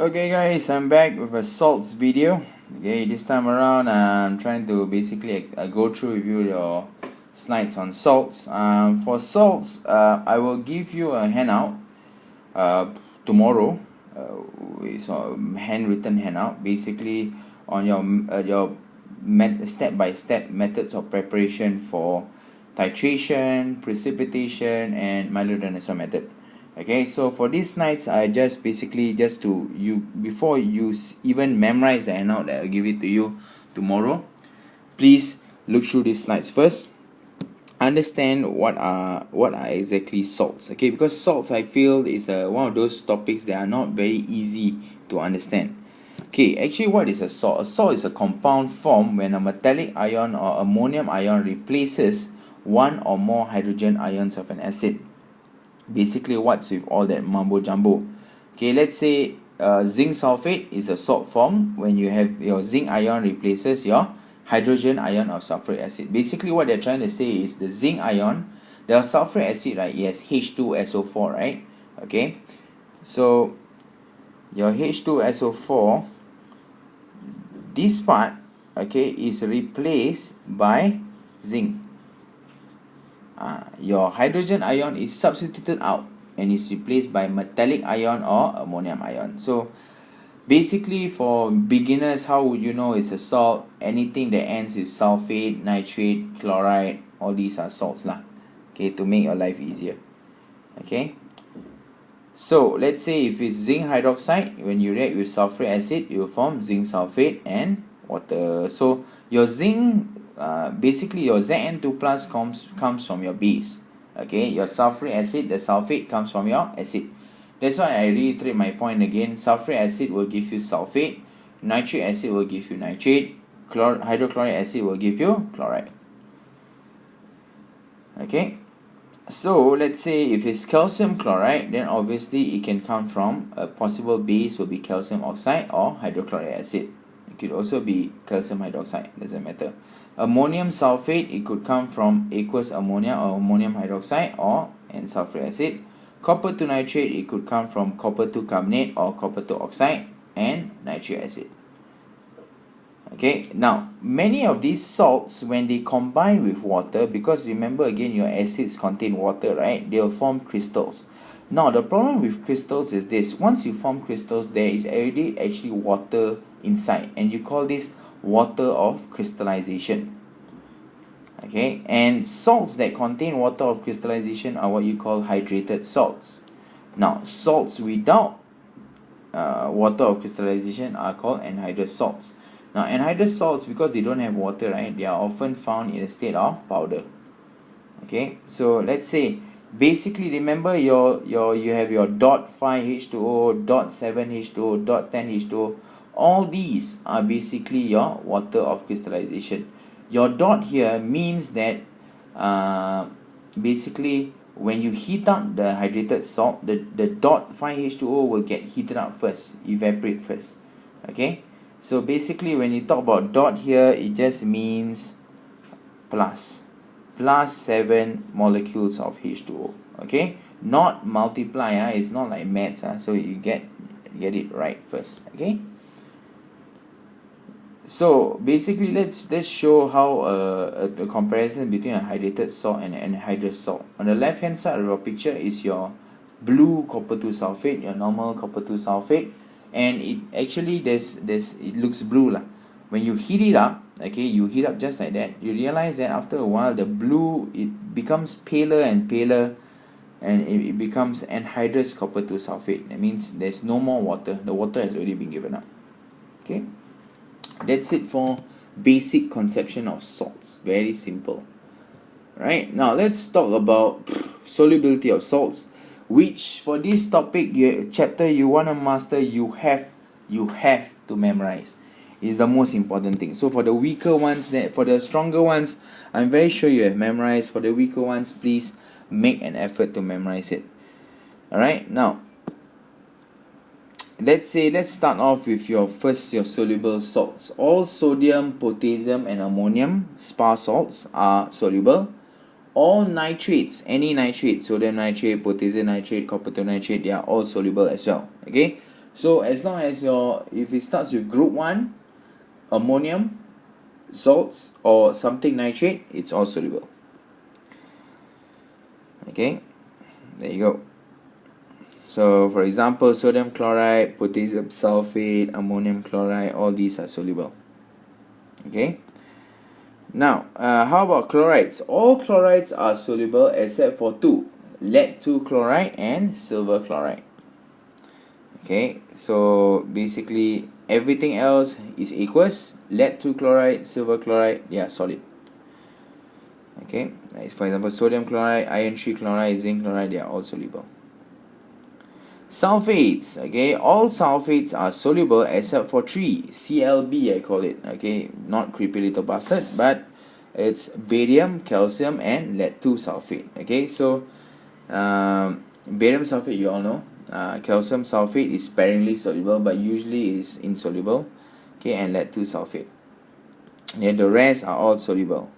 Okay guys, I'm back with a salts video. Okay, this time around I'm trying to basically go through with you your slides on salts. For salts, I will give you a handout tomorrow. It's a handwritten handout basically on your step-by-step methods of preparation for titration, precipitation and myeloidinoso method. Okay, so for these nights, I just basically just to you before you even memorize the handout that I'll give it to you tomorrow, please look through these slides first. Understand what are exactly salts. Okay, because salts I feel is one of those topics that are not very easy to understand. Okay, actually what is a salt? A salt is a compound formed when a metallic ion or ammonium ion replaces one or more hydrogen ions of an acid. Basically, what's with all that mumbo jumbo? Okay, let's say zinc sulfate is the salt form when you have your zinc ion replaces your hydrogen ion of sulfuric acid. Basically, what they're trying to say is the zinc ion, the sulfuric acid, right? Yes, H2SO4, right? Okay, so your H2SO4, this part, okay, is replaced by zinc. Your hydrogen ion is substituted out and is replaced by metallic ion or ammonium ion. So basically for beginners, how would you know it's a salt? Anything that ends with sulfate, nitrate, chloride, all these are salts lah. Okay, to make your life easier. Okay, so let's say if it's zinc hydroxide, when you react with sulfuric acid, you will form zinc sulfate and water. So your zinc, basically your Zn2 plus comes from your base. Okay, your sulfuric acid, the sulfate comes from your acid. That's why I reiterate my point again. Sulfuric acid will give you sulfate, nitric acid will give you nitrate, hydrochloric acid will give you chloride. Okay, so let's say if it's calcium chloride, then obviously it can come from a possible base will be calcium oxide or hydrochloric acid. It could also be calcium hydroxide, doesn't matter. Ammonium sulfate, it could come from aqueous ammonia or ammonium hydroxide or and sulfuric acid. Copper 2 nitrate, it could come from copper 2 carbonate or copper 2 oxide and nitric acid. Okay, now many of these salts, when they combine with water, because remember again your acids contain water, right, they'll form crystals. Now the problem with crystals is this: once you form crystals, there is already actually water inside, and you call this water of crystallization. Okay, and salts that contain water of crystallization are what you call hydrated salts. Now salts without water of crystallization are called anhydrous salts. Now anhydrous salts, because they don't have water, right, they are often found in a state of powder. Okay, so let's say basically remember you have your dot 5 H2O, dot 7 H2O, dot 10 H2O. All these are basically your water of crystallization. Your dot here means that basically when you heat up the hydrated salt, the dot 5H2O will get heated up first, evaporate first. Okay, so basically when you talk about dot here, it just means plus 7 molecules of H2O. Okay, not multiply. It's not like maths. So you get it right first. Okay, so basically let's show how a comparison between a hydrated salt and an anhydrous salt. On the left hand side of your picture is your blue copper 2 sulfate, your normal copper 2 sulfate, and it actually it looks blue lah. When you heat it up, okay, you heat up just like that, you realize that after a while the blue, it becomes paler and paler, and it becomes anhydrous copper 2 sulfate. That means there's no more water. The water has already been given up. Okay, that's it for basic conception of salts. Very simple. Right, now let's talk about solubility of salts, which for this topic chapter you want to master, you have to memorize. Is the most important thing. So for the weaker ones, for the stronger ones, I'm very sure you have memorized. For the weaker ones, please make an effort to memorize it. Alright, now let's start off with your soluble salts. All sodium, potassium and ammonium spar salts are soluble. All nitrates, any nitrate, sodium nitrate, potassium nitrate, copper 2 nitrate, they are all soluble as well. Okay, So as long as if it starts with group 1, ammonium, salts, or something nitrate, it's all soluble. Okay, there you go. So for example, sodium chloride, potassium sulfate, ammonium chloride, all these are soluble. Okay, now how about chlorides? All chlorides are soluble except for two: lead 2 chloride and silver chloride. Okay, so basically everything else is aqueous. Lead 2 chloride, silver chloride, yeah, solid. Okay, for example, sodium chloride, iron 3 chloride, zinc chloride, they are all soluble. Sulfates, okay, all sulfates are soluble except for 3, CLB I call it, okay, not creepy little bastard, but it's barium, calcium, and lead 2 sulfate. Okay, so barium sulfate you all know, calcium sulfate is sparingly soluble but usually is insoluble, okay, and lead 2 sulfate. Then the rest are all soluble.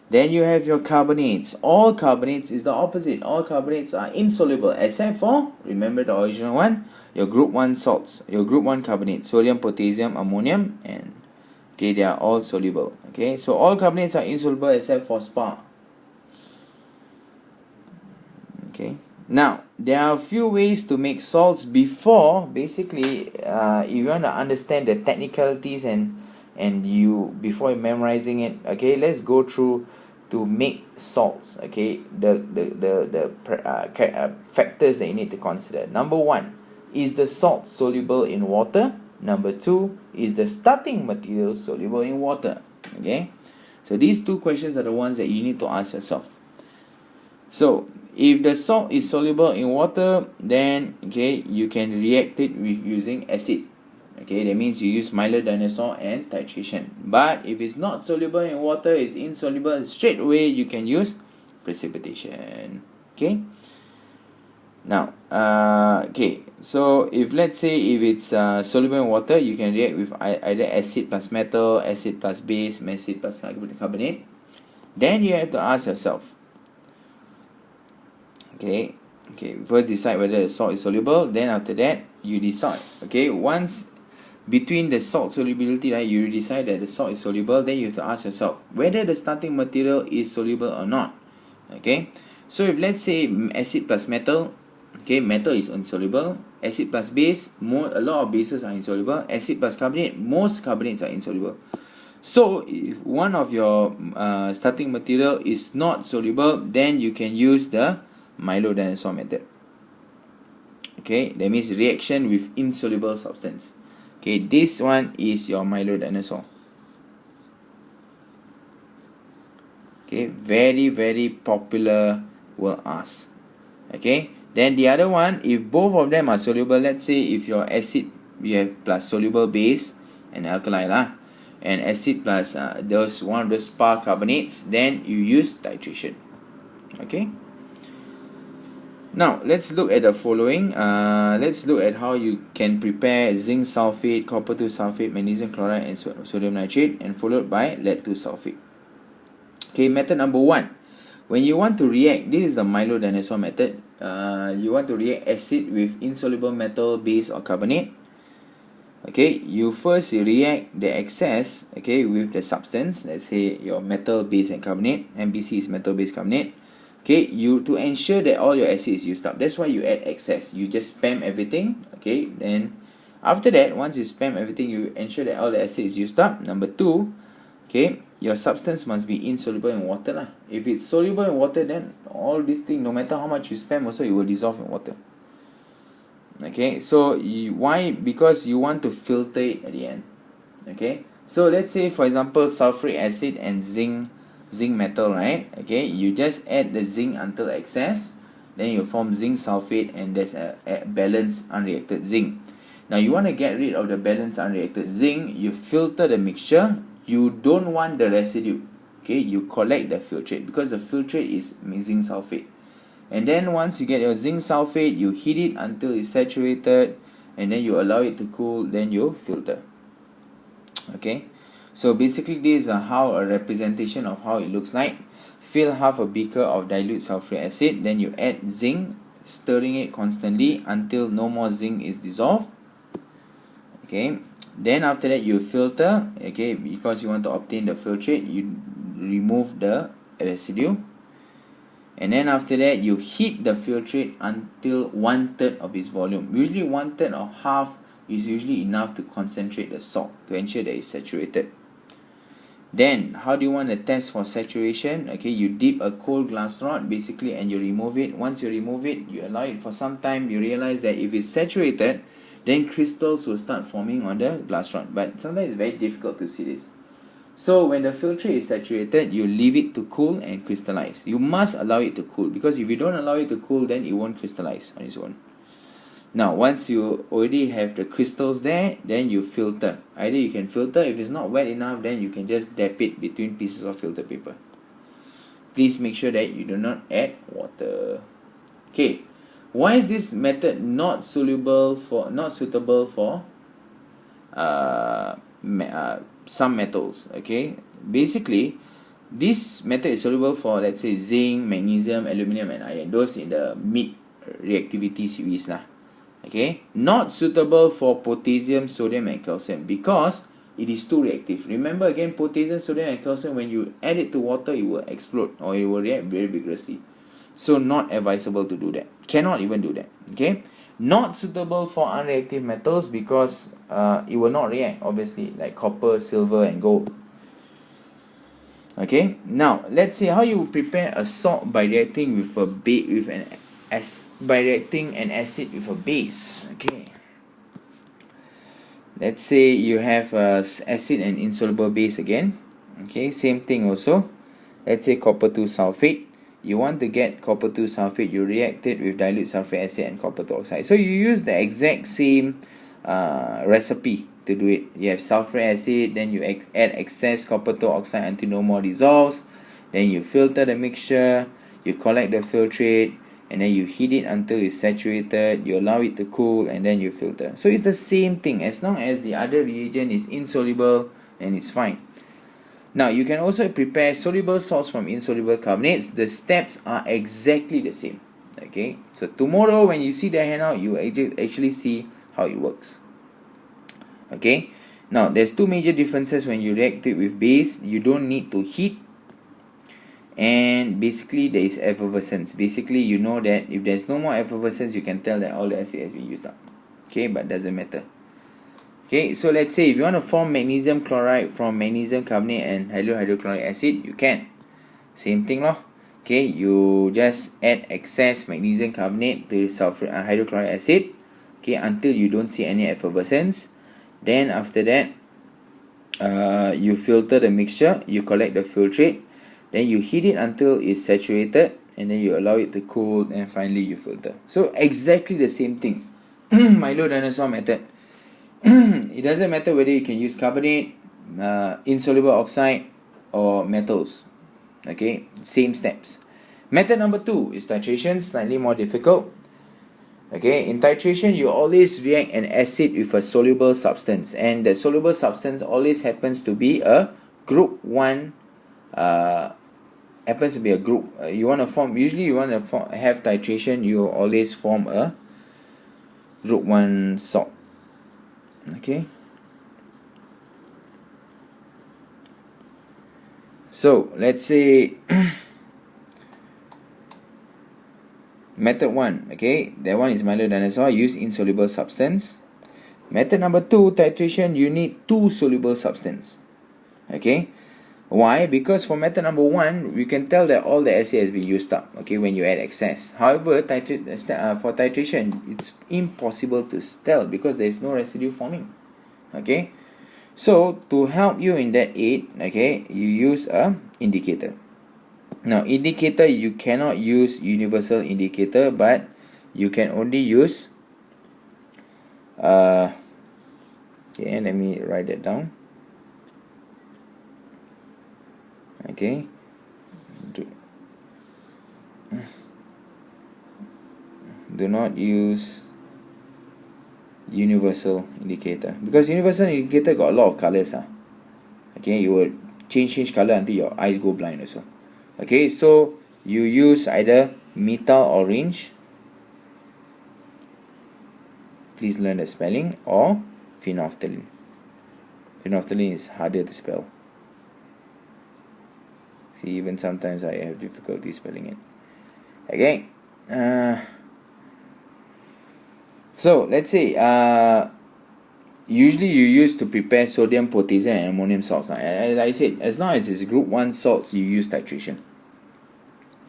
Then you have your carbonates. All carbonates is the opposite. All carbonates are insoluble except for, remember the original one, your group 1 salts, your group 1 carbonates, sodium, potassium, ammonium, and okay, they are all soluble. Okay, so all carbonates are insoluble except for spar. Okay, now there are a few ways to make salts before, basically if you want to understand the technicalities and you before memorizing it, okay, let's go through to make salts. Okay, the factors that you need to consider. Number 1, is the salt soluble in water? Number 2, is the starting material soluble in water? Okay, so these two questions are the ones that you need to ask yourself. So if the salt is soluble in water, then okay, you can react it with using acid. Okay, that means you use Milo dinosaur and titration. But if it's not soluble in water, it's insoluble, straight away you can use precipitation. Okay, now okay, so if let's say if it's soluble in water, you can react with either acid plus metal, acid plus base, acid plus carbonate. Then you have to ask yourself, okay, first decide whether the salt is soluble, then after that you decide. Okay, once between the salt solubility, right, you decide that the salt is soluble, then you have to ask yourself whether the starting material is soluble or not. Okay, so if let's say acid plus metal, okay, metal is insoluble. Acid plus base, a lot of bases are insoluble. Acid plus carbonate, most carbonates are insoluble. So if one of your starting material is not soluble, then you can use the Milo dinosaur method. Okay, that means reaction with insoluble substance. Okay, this one is your Milo dinosaur. Okay, very very popular, will ask. Okay, then the other one, if both of them are soluble, let's say if your acid, you have plus soluble base and alkali lah, and acid plus one of those spar carbonates, then you use titration. Okay, now let's look at the following. Let's look at how you can prepare zinc sulfate, copper 2 sulfate, magnesium chloride, and sodium nitrate, and followed by lead 2 sulfate. Okay, method number 1. When you want to react, this is the Milo dinosaur method. You want to react acid with insoluble metal, base, or carbonate. Okay, you first react the excess, okay, with the substance. Let's say your metal, base, and carbonate. MBC is metal, base, carbonate. Okay, you to ensure that all your acid is used up. That's why you add excess. You just spam everything. Okay, then after that, once you spam everything, you ensure that all the acid is used up. Number 2, okay, your substance must be insoluble in water lah. If it's soluble in water, then all these things, no matter how much you spam, also it will dissolve in water. Okay, so why? Because you want to filter it at the end. Okay, so let's say for example sulfuric acid and zinc metal, right? Okay, you just add the zinc until excess, then you form zinc sulfate, and there's a balanced unreacted zinc. Now you want to get rid of the balanced unreacted zinc, you filter the mixture. You don't want the residue. Okay, you collect the filtrate, because the filtrate is zinc sulfate. And then once you get your zinc sulfate, you heat it until it's saturated, and then you allow it to cool, then you filter. Okay, so basically this is how a representation of how it looks like. Fill half a beaker of dilute sulfuric acid, then you add zinc, stirring it constantly until no more zinc is dissolved. Okay, then after that you filter. Okay, because you want to obtain the filtrate, you remove the residue, and then after that you heat the filtrate until 1/3 of its volume. Usually 1/3 or half is usually enough to concentrate the salt to ensure that it's saturated. Then how do you want to test for saturation? Okay, you dip a cold glass rod basically and you remove it. Once you remove it, you allow it for some time. You realize that if it's saturated, then crystals will start forming on the glass rod. But sometimes it's very difficult to see this. So when the filtrate is saturated, you leave it to cool and crystallize. You must allow it to cool, because if you don't allow it to cool, then it won't crystallize on its own. Now, once you already have the crystals there, then you filter. Either you can filter, if it's not wet enough, then you can just dab it between pieces of filter paper. Please make sure that you do not add water. Okay, why is this method not suitable for some metals? Okay, basically this method is suitable for, let's say, zinc, magnesium, aluminum and iron, those in the mid reactivity series lah. Okay, not suitable for potassium, sodium and calcium because it is too reactive. Remember again, potassium, sodium and calcium, when you add it to water, it will explode or it will react very vigorously. So not advisable to do that. Cannot even do that. Okay, not suitable for unreactive metals because it will not react, obviously, like copper, silver and gold. Okay, now let's see how you prepare a salt by reacting with by reacting an acid with a base. Okay, let's say you have acid and insoluble base again. Okay, same thing also. Let's say copper 2 sulfate. You want to get copper 2 sulfate, you react it with dilute sulfuric acid and copper 2 oxide. So you use the exact same recipe to do it. You have sulfuric acid, then you add excess copper 2 oxide until no more dissolves. Then you filter the mixture, you collect the filtrate, and then you heat it until it's saturated. You allow it to cool, and then you filter. So it's the same thing. As long as the other reagent is insoluble, then it's fine. Now you can also prepare soluble salts from insoluble carbonates. The steps are exactly the same. Okay, so tomorrow when you see the handout, you actually see how it works. Okay, now there's two major differences when you react it with base. You don't need to heat, and basically there is effervescence. Basically, you know that if there's no more effervescence, you can tell that all the acid has been used up. Okay, but doesn't matter. Okay, so let's say if you want to form magnesium chloride from magnesium carbonate and hydrochloric acid, you can. Same thing lor. Okay, you just add excess magnesium carbonate to hydrochloric acid, okay, until you don't see any effervescence. Then after that, you filter the mixture, you collect the filtrate, then you heat it until it's saturated, and then you allow it to cool, and finally you filter. So exactly the same thing. Milo dinosaur method. It doesn't matter whether you can use carbonate, insoluble oxide or metals. Okay, same steps. Method number 2 is titration, slightly more difficult. Okay, in titration you always react an acid with a soluble substance, and the soluble substance always happens to be a group 1 happens to be a group. You want to form, usually you want to have titration, you always form a group 1 salt. Okay, so let's say method 1, okay, that one is Milo dinosaur, use insoluble substance. Method number 2, titration, you need 2 soluble substance. Okay, why? Because for method number 1, we can tell that all the acid has been used up, okay, when you add excess. However, for titration, it's impossible to tell because there is no residue forming. Okay, so to help you in that aid, okay, you use a indicator. Now indicator, you cannot use universal indicator, but you can only use okay, let me write that down. Okay, do not use universal indicator because universal indicator got a lot of colors. Okay, you will change color until your eyes go blind also. Okay, so you use either methyl orange, please learn the spelling, or phenolphthalein. Phenolphthalein is harder to spell. See, even sometimes I have difficulty spelling it. Okay. So let's say usually you use to prepare sodium, potassium, and ammonium salts. As I said, as long as it's group 1 salts, you use titration.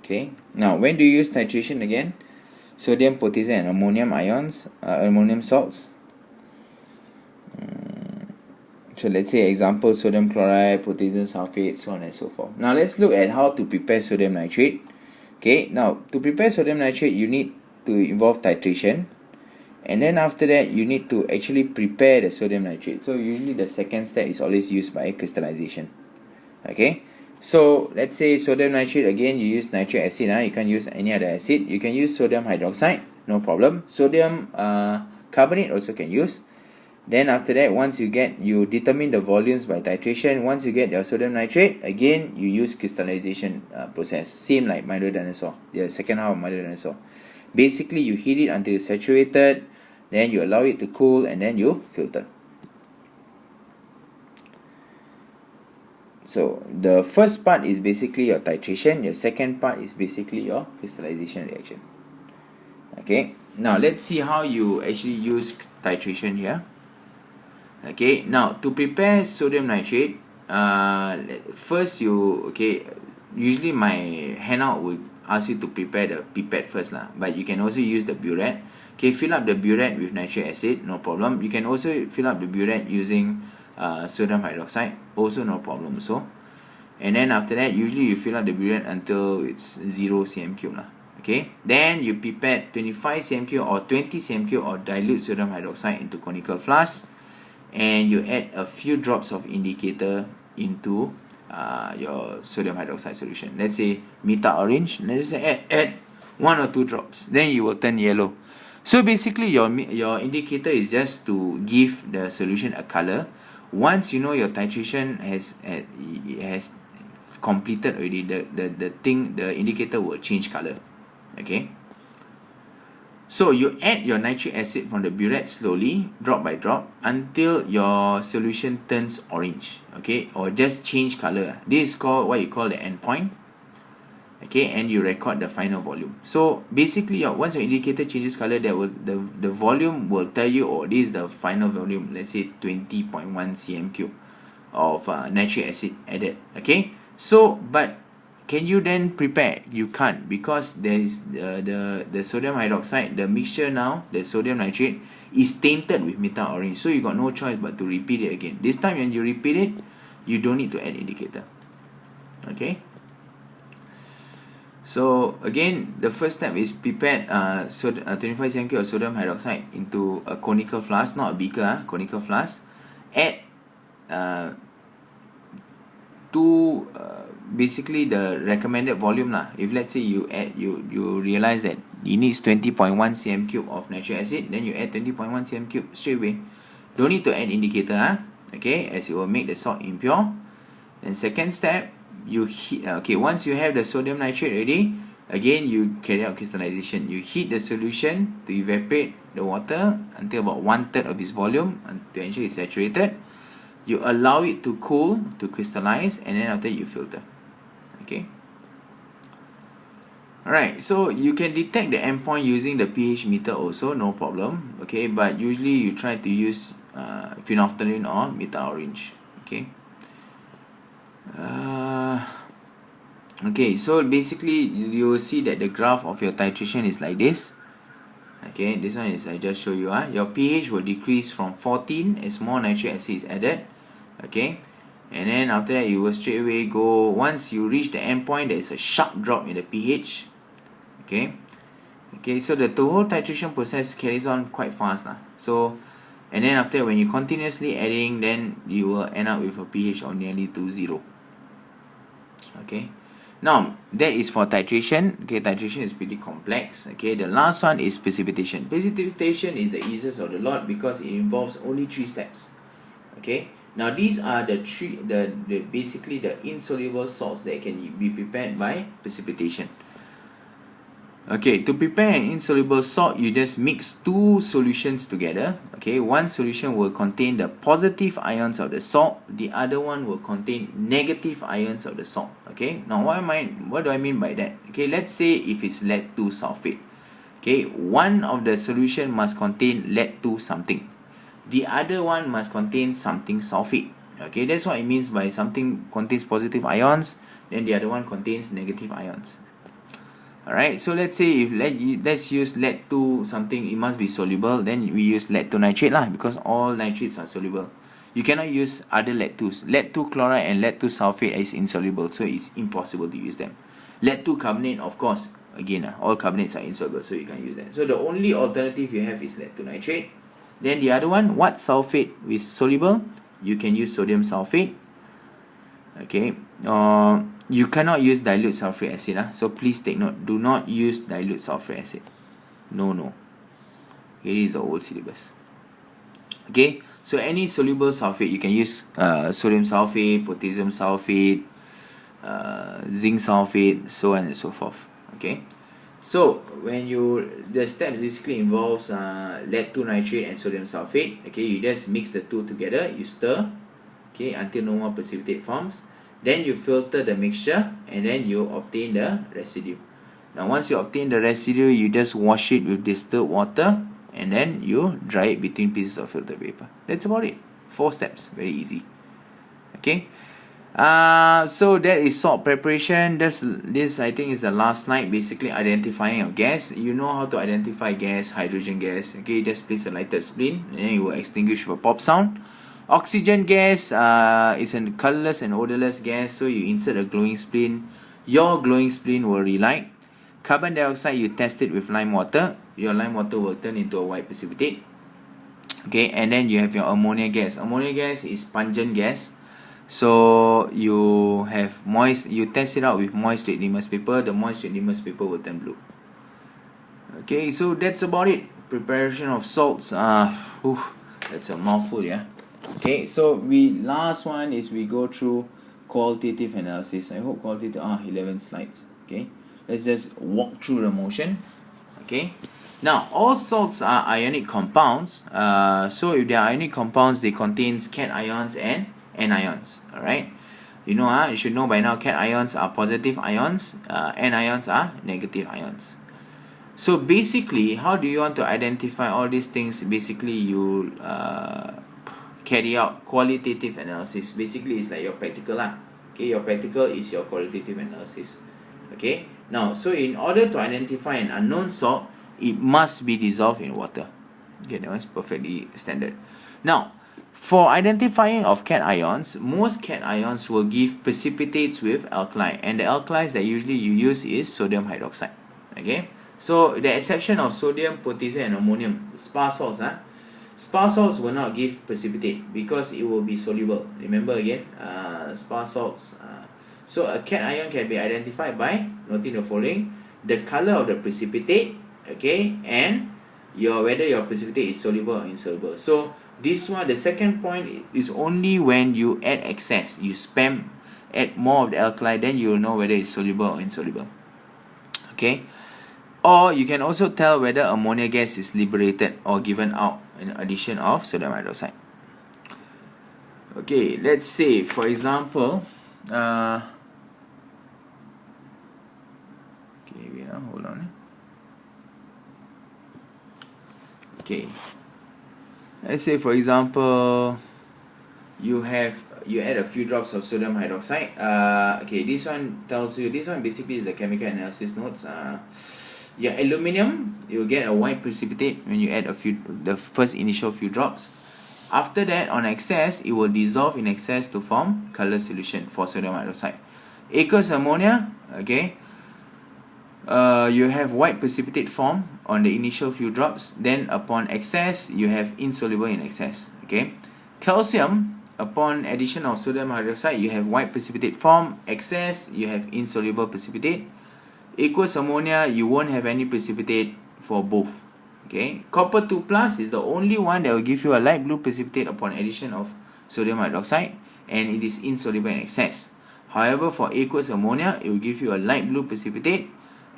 Okay. Now, when do you use titration again? Sodium, potassium, and ammonium ions, ammonium salts. So let's say example, sodium chloride, potassium sulfate, so on and so forth. Now let's look at how to prepare sodium nitrate. Okay, now to prepare sodium nitrate, you need to involve titration, and then after that you need to actually prepare the sodium nitrate. So usually the second step is always used by crystallization. Okay, so let's say sodium nitrate, again you use nitric acid. You can't use any other acid. You can use sodium hydroxide, no problem. Sodium carbonate also can use. Then after that, once you determine the volumes by titration. Once you get your sodium nitrate, again you use crystallization process, same like Milo Dinosaur, the second half of Milo Dinosaur. Basically you heat it until it's saturated, then you allow it to cool, and then you filter. So the first part is basically your titration, your second part is basically your crystallization reaction. Okay, now let's see how you actually use titration here. Okay, now to prepare sodium nitrate, first usually my handout would ask you to prepare the pipette first lah, but you can also use the burette. Okay, fill up the burette with nitric acid, no problem. You can also fill up the burette using sodium hydroxide, also no problem. So, and then after that, usually you fill up the burette until it's 0 cm3 lah. Okay, then you pipette 25 cm3 or 20 cm3 or dilute sodium hydroxide into conical flask, and you add a few drops of indicator into your sodium hydroxide solution. Let's say Meta Orange. Let's say add 1 or 2 drops. Then you will turn yellow. So basically your indicator is just to give the solution a color. Once you know your titration has completed already, the indicator will change color. Okay. So you add your nitric acid from the burette slowly, drop by drop, until your solution turns orange, okay, or just change color. This is called what you call the endpoint. Okay, and you record the final volume. So basically, once your indicator changes color, the volume will tell you, oh, this is the final volume. Let's say 20.1 cm3 of nitric acid added. Okay, so but can you then prepare? You can't, because there is the sodium hydroxide, the mixture now, the sodium nitrate is tainted with Meta Orange. So you got no choice but to repeat it again. This time when you repeat it, you don't need to add indicator. Okay. So again, the first step is pipette 25 cm3 of sodium hydroxide into a conical flask, not a beaker, conical flask. Add basically the recommended volume lah. If let's say you realize that it needs 20.1 cm3 of nitric acid, then you add 20.1 cm3 straight away. Don't need to add indicator, okay, as it will make the salt impure. Then second step, you heat. Okay, once you have the sodium nitrate ready, again you carry out crystallization. You heat the solution to evaporate the water until about 1/3 of its volume, to ensure it's saturated. You allow it to cool, to crystallize, and then after you filter. Okay. Alright, so you can detect the endpoint using the pH meter also, no problem. Okay, but usually you try to use phenolphthalein or Meta Orange. Okay. Okay, so basically you will see that the graph of your titration is like this. Okay, this one is I just show you. Your pH will decrease from 14 as more nitric acid is added. Okay, and then after that you will straight away go, once you reach the end point, there is a sharp drop in the pH. Okay, so the whole titration process carries on quite fast lah. So, and then after, when you continuously adding, then you will end up with a pH of nearly to 0. Okay, now that is for titration. Okay, titration is pretty complex. Okay, the last one is precipitation. Precipitation is the easiest of the lot because it involves only 3 steps. Okay, now these are the basically the insoluble salts that can be prepared by precipitation. Okay, to prepare an insoluble salt, you just mix two solutions together. Okay, one solution will contain the positive ions of the salt, the other one will contain negative ions of the salt. Okay, now what do I mean by that? Okay, let's say if it's lead 2 sulfate. Okay, one of the solution must contain lead 2 something, the other one must contain something sulfate. Okay, that's what it means by something contains positive ions, then the other one contains negative ions. Alright, so let's say if let's use lead 2 something, it must be soluble, then we use lead 2 nitrate lah, because all nitrates are soluble. You cannot use other lead 2s. Lead 2 chloride and lead 2 sulfate is insoluble, so it's impossible to use them. Lead 2 carbonate, of course, again, all carbonates are insoluble, so you can't use that. So the only alternative you have is lead 2 nitrate. Then the other one, what sulfate is soluble? You can use sodium sulfate. Okay, you cannot use dilute sulfuric acid. So please take note, do not use dilute sulfuric acid. No. It is the old syllabus. Okay, so any soluble sulfate, you can use sodium sulfate, potassium sulfate, zinc sulfate, so on and so forth. Okay, so when the steps basically involves lead 2 nitrate and sodium sulfate. Okay, you just mix the two together, you stir, okay, until no more precipitate forms. Then you filter the mixture and then you obtain the residue. Now once you obtain the residue, you just wash it with distilled water and then you dry it between pieces of filtered paper. That's about it. 4 steps, very easy. Okay, so that is salt preparation. This I think is the last slide, basically identifying of gas. You know how to identify gas, hydrogen gas. Okay, just place a lighted splint and then it will extinguish with a pop sound. Oxygen gas is a colorless and odorless gas, so you insert a glowing splint. Your glowing splint will relight. Carbon dioxide, you test it with lime water. Your lime water will turn into a white precipitate. Okay, and then you have your ammonia gas. Ammonia gas is pungent gas. So you have you test it out with moist litmus paper. The moist litmus paper will turn blue. Okay, so that's about it. Preparation of salts. That's a mouthful, yeah. Okay, so last one is we go through qualitative analysis. I hope qualitative 11 slides. Okay, let's just walk through the motion. Okay, now all salts are ionic compounds. So if they are ionic compounds, they contain cations and anions. Alright, you should know by now, cations are positive ions, anions are negative ions. So basically, how do you want to identify all these things? Basically, you carry out qualitative analysis. Basically, it's like your practical lah. Okay, your practical is your qualitative analysis. Okay, now so in order to identify an unknown salt, it must be dissolved in water. Okay, that one's perfectly standard. Now, for identifying of cations, most cations will give precipitates with alkali, and the alkalis that usually you use is sodium hydroxide. Okay, so the exception of sodium, potassium and ammonium, sparse salts, sparse salts will not give precipitate because it will be soluble. Remember again, sparse salts. So a cation can be identified by noting the following: the color of the precipitate, okay, and whether your precipitate is soluble or insoluble. So this one, the second point, is only when you add excess, you add more of the alkali, then you will know whether it's soluble or insoluble. Okay, or you can also tell whether ammonia gas is liberated or given out in addition of sodium hydroxide. Okay, let's say for example, hold on. Okay, let's say for example, you add a few drops of sodium hydroxide. Okay, this one basically is the chemical analysis notes. Aluminium, you'll get a white precipitate when you add the first initial few drops. After that, on excess, it will dissolve in excess to form color solution for sodium hydroxide. Aqueous ammonia, okay, you have white precipitate form on the initial few drops. Then upon excess, you have insoluble in excess. Okay, calcium, upon addition of sodium hydroxide, you have white precipitate form. Excess, you have insoluble precipitate. Aqueous ammonia, you won't have any precipitate for both. Okay, copper 2 plus is the only one that will give you a light blue precipitate upon addition of sodium hydroxide, and it is insoluble in excess. However, for aqueous ammonia, it will give you a light blue precipitate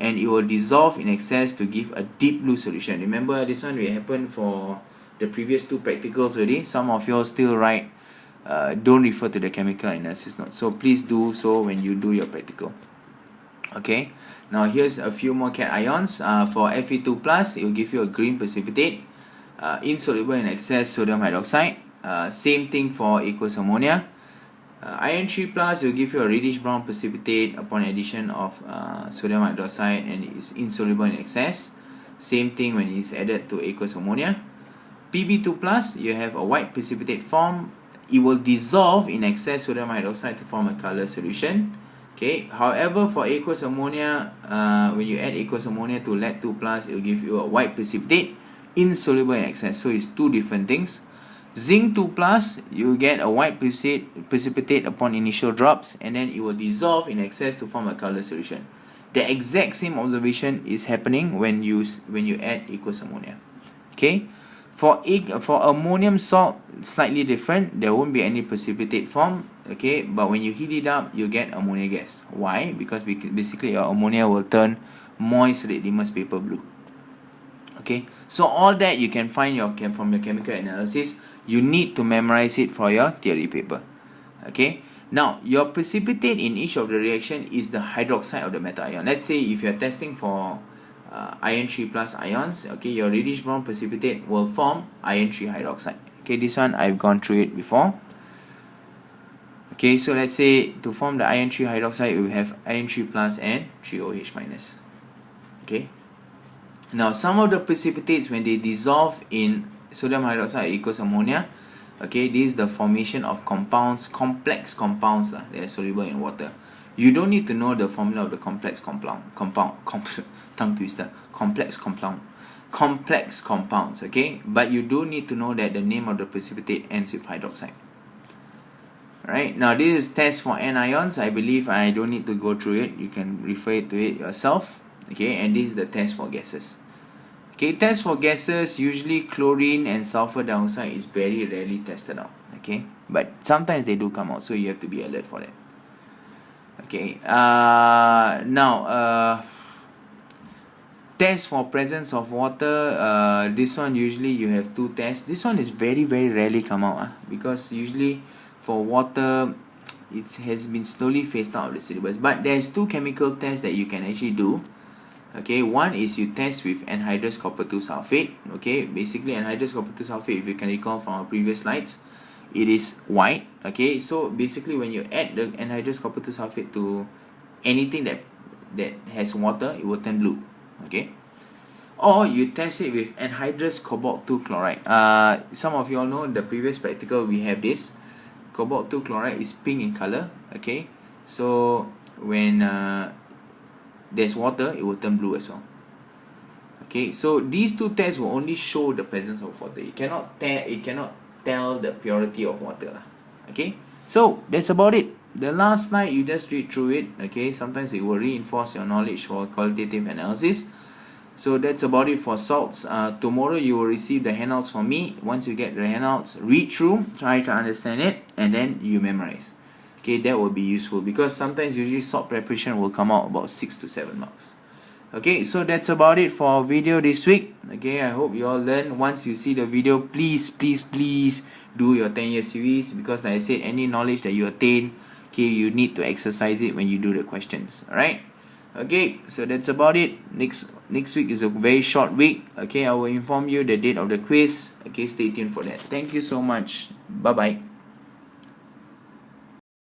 and it will dissolve in excess to give a deep blue solution. Remember, this one will happen for the previous two practicals already. Some of you all still write don't refer to the chemical analysis note, so please do so when you do your practical. Okay, now here's a few more cations. For Fe2 plus, it will give you a green precipitate, insoluble in excess sodium hydroxide. Same thing for aqueous ammonia. Iron 3 plus will give you a reddish brown precipitate upon addition of sodium hydroxide, and it is insoluble in excess. Same thing when it is added to aqueous ammonia. Pb2 plus, you have a white precipitate form. It will dissolve in excess sodium hydroxide to form a color solution. Okay. However, for aqueous ammonia, when you add aqueous ammonia to lead 2 plus, it will give you a white precipitate, insoluble in excess. So it's two different things. Zinc 2 plus, you get a white precipitate upon initial drops, and then it will dissolve in excess to form a color solution. The exact same observation is happening when you add aqueous ammonia. Okay. For ammonium salt, slightly different. There won't be any precipitate form. Okay, but when you heat it up, you get ammonia gas. Why? Because basically your ammonia will turn moist red litmus paper blue. Okay, so all that you can find from your chemical analysis. You need to memorize it for your theory paper. Okay, now your precipitate in each of the reaction is the hydroxide of the metal ion. Let's say if you're testing for iron 3 plus ions, okay, your reddish brown precipitate will form iron 3 hydroxide. Okay, this one I've gone through it before. Okay, so let's say to form the iron 3 hydroxide, we have iron 3 plus and 3OH minus. Okay, now some of the precipitates, when they dissolve in sodium hydroxide equals ammonia, okay, this is the formation of compounds, complex compounds that are soluble in water. You don't need to know the formula of the complex compounds, okay, but you do need to know that the name of the precipitate ends with hydroxide. Alright, now this is test for anions. I believe I don't need to go through it. You can refer to it yourself. Okay, and this is the test for gases. Okay, test for gases, usually chlorine and sulfur dioxide is very rarely tested out. Okay, but sometimes they do come out, so you have to be alert for that. Okay, now test for presence of water. This one usually you have two tests. This one is very rarely come out, because usually for water it has been slowly phased out of the syllabus. But there's two chemical tests that you can actually do. Okay, one is you test with anhydrous copper 2 sulfate. Okay, basically anhydrous copper 2 sulfate, if you can recall from our previous slides, it is white. Okay, so basically when you add the anhydrous copper 2 sulfate to anything that has water, it will turn blue. Okay, or you test it with anhydrous cobalt 2 chloride. Some of you all know the previous practical we have this. Cobalt 2 chloride is pink in color. Okay, so when there's water, it will turn blue as well. Okay, so these two tests will only show the presence of water. It cannot tell the purity of water. Okay, so that's about it. The last slide, you just read through it. Okay, sometimes it will reinforce your knowledge for qualitative analysis. So that's about it for salts. Tomorrow you will receive the handouts from me. Once you get the handouts, read through, try to understand it, and then you memorize. Okay, that will be useful, because sometimes usually salt preparation will come out about 6 to 7 marks. Okay, so that's about it for our video this week. Okay, I hope you all learn. Once you see the video, please do your 10-year series, because like I said, any knowledge that you attain, okay, you need to exercise it when you do the questions. Alright, okay, so that's about it. Next week is a very short week. Okay, I will inform you the date of the quiz. Okay, stay tuned for that. Thank you so much. Bye bye.